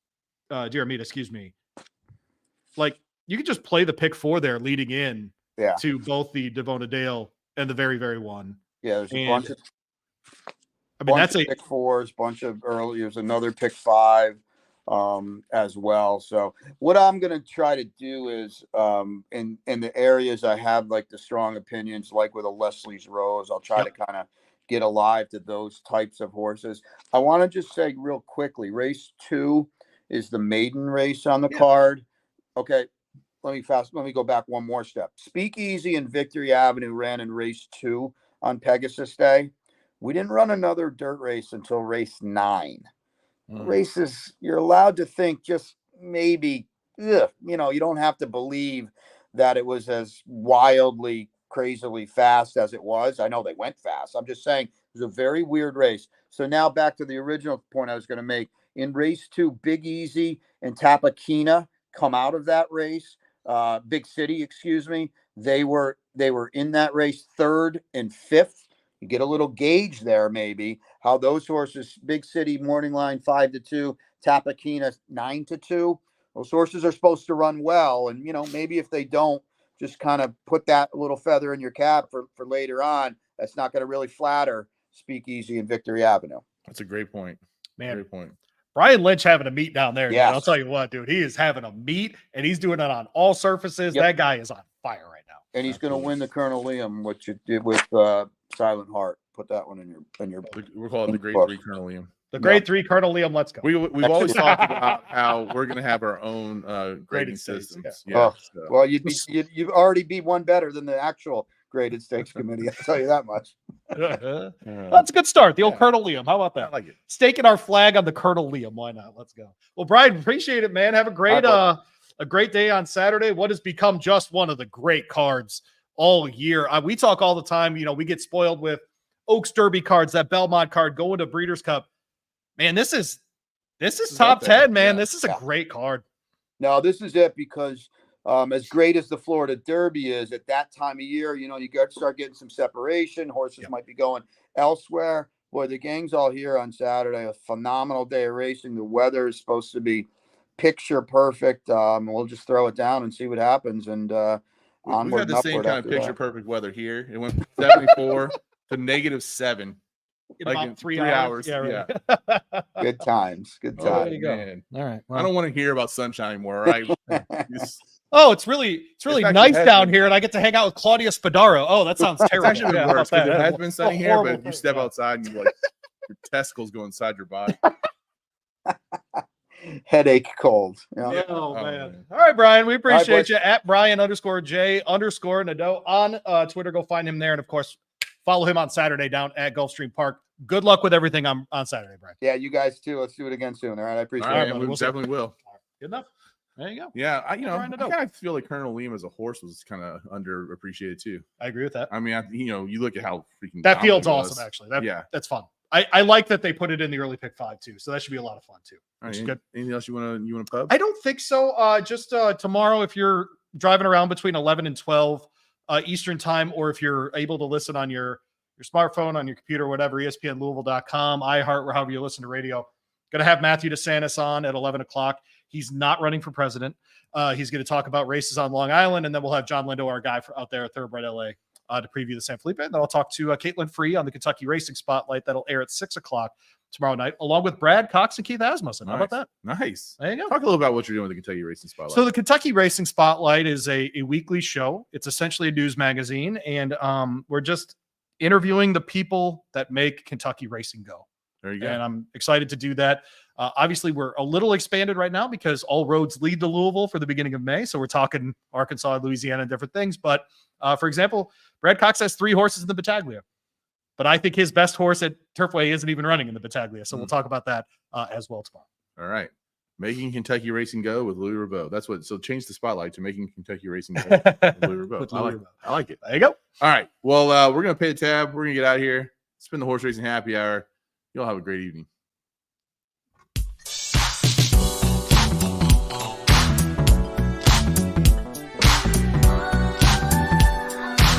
excuse me. Like you could just play the pick 4 there leading in to both the Devona Dale and the very, very one. Yeah, there's a bunch of that's a pick 4s, bunch of early. There's another pick 5 as well. So what I'm going to try to do is in the areas I have like the strong opinions, like with a Leslie's Rose, I'll try to kind of get alive to those types of horses. I want to just say real quickly, race 2 is the maiden race on the card. Okay. Let me go back one more step. Speakeasy and Victory Avenue ran in race 2 on Pegasus Day. We didn't run another dirt race until race 9. Races, you're allowed to think just maybe, you don't have to believe that it was as wildly, crazily fast as it was. I know they went fast. I'm just saying it was a very weird race. So now back to the original point I was going to make. In race 2, Big Easy and Tapakina come out of that race. Big City, excuse me. They were in that race 3rd and 5th. You get a little gauge there, maybe how those horses, Big City, Morning Line 5-2, Tapakina 9-2. Those horses are supposed to run well. And, maybe if they don't, just kind of put that little feather in your cap for later on. That's not going to really flatter Speakeasy and Victory Avenue. That's a great point. Man. Great point. Brian Lynch having a meet down there. Yes. Dude. I'll tell you what, dude, he is having a meet and he's doing it on all surfaces. Yep. That guy is on fire right now. And he's going to win the Colonel Liam, which you did with Silent Heart. Put that one in your. We're calling it the Grade 3 Colonel Liam. The Grade 3 Colonel Liam. Let's go. We've always talked about how we're going to have our own grading systems. Yeah. Well, you'd already be one better than the actual graded stakes committee. I'll tell you that much. That's a good start. The old Colonel Liam. How about that? I like it. Staking our flag on the Colonel Liam. Why not? Let's go. Well, Brian, appreciate it, man. Have a great day on Saturday. What has become just one of the great cards all year. We talk all the time. We get spoiled with Oaks Derby cards, that Belmont card going to Breeders' Cup. Man, this is top 10, man. This is a great card. No, this is it because as great as the Florida Derby is at that time of year, you got to start getting some separation. Horses might be going elsewhere. Boy, the gang's all here on Saturday. A phenomenal day of racing. The weather is supposed to be picture perfect. We'll just throw it down and see what happens. And we've had the same kind of picture perfect weather here. It went from 74 to -7 in like about in 3 hours. Yeah, right. Yeah. Good times. Good Oh, times. there you go. man. All right. I don't want to hear about sunshine anymore. Right? It's really actually nice has down been- here, and I get to hang out with Claudia Spadaro. Oh, that sounds It's terrible. actually been Yeah, worse how about because it that? has been sunny here, Horrible but you thing. step outside and your testicles go inside your body. Headache cold. Yeah. Oh, man. man. All right, Brian. We appreciate boys. you at Brian_J_Nadeau on Twitter. Go find him there. And of course, follow him on Saturday down at Gulfstream Park. Good luck with everything on Saturday, Brian. Yeah, you guys too. Let's do it again soon. All right. I appreciate All right, it. we We'll see. definitely will. Good enough. There you go. Yeah, I Brian Nadeau. kind of feel like Colonel Liam as a horse was kind of underappreciated too. I agree with that. I mean, you look at how freaking That dominant field's he was. awesome, actually. That's fun. I like that they put it in the early pick 5 too. So that should be a lot of fun too. All Which right, is good. Anything else you want to pub? I don't think so. Just tomorrow, if you're driving around between 11 and 12 Eastern time, or if you're able to listen on your smartphone, on your computer, whatever, ESPNLouisville.com, iHeart, or however you listen to radio, going to have Matthew DeSantis on at 11 o'clock. He's not running for president. He's going to talk about races on Long Island, and then we'll have John Lindo, our guy out there at Thoroughbred LA, to preview the San Felipe. And then I'll talk to Caitlin Free on the Kentucky Racing Spotlight. That'll air at 6 o'clock tomorrow night, along with Brad Cox and Keith Asmussen. How about that? Nice. There you go. Talk a little about what you're doing with the Kentucky Racing Spotlight. So the Kentucky Racing Spotlight is a weekly show. It's essentially a news magazine, and we're just interviewing the people that make Kentucky racing go. There you go. And I'm excited to do that. Obviously, we're a little expanded right now because all roads lead to Louisville for the beginning of May. So we're talking Arkansas, Louisiana, and different things. But for example, Brad Cox has 3 horses in the Battaglia. But I think his best horse at Turfway isn't even running in the Battaglia. So we'll talk about that as well tomorrow. All right. Making Kentucky Racing Go with Louis Rabeau. That's what. So change the spotlight to Making Kentucky Racing Go with Louis Rabeau. I like it. There you go. All right. Well, we're going to pay the tab. We're going to get out of here. Spin the horse racing happy hour. You'll have a great evening.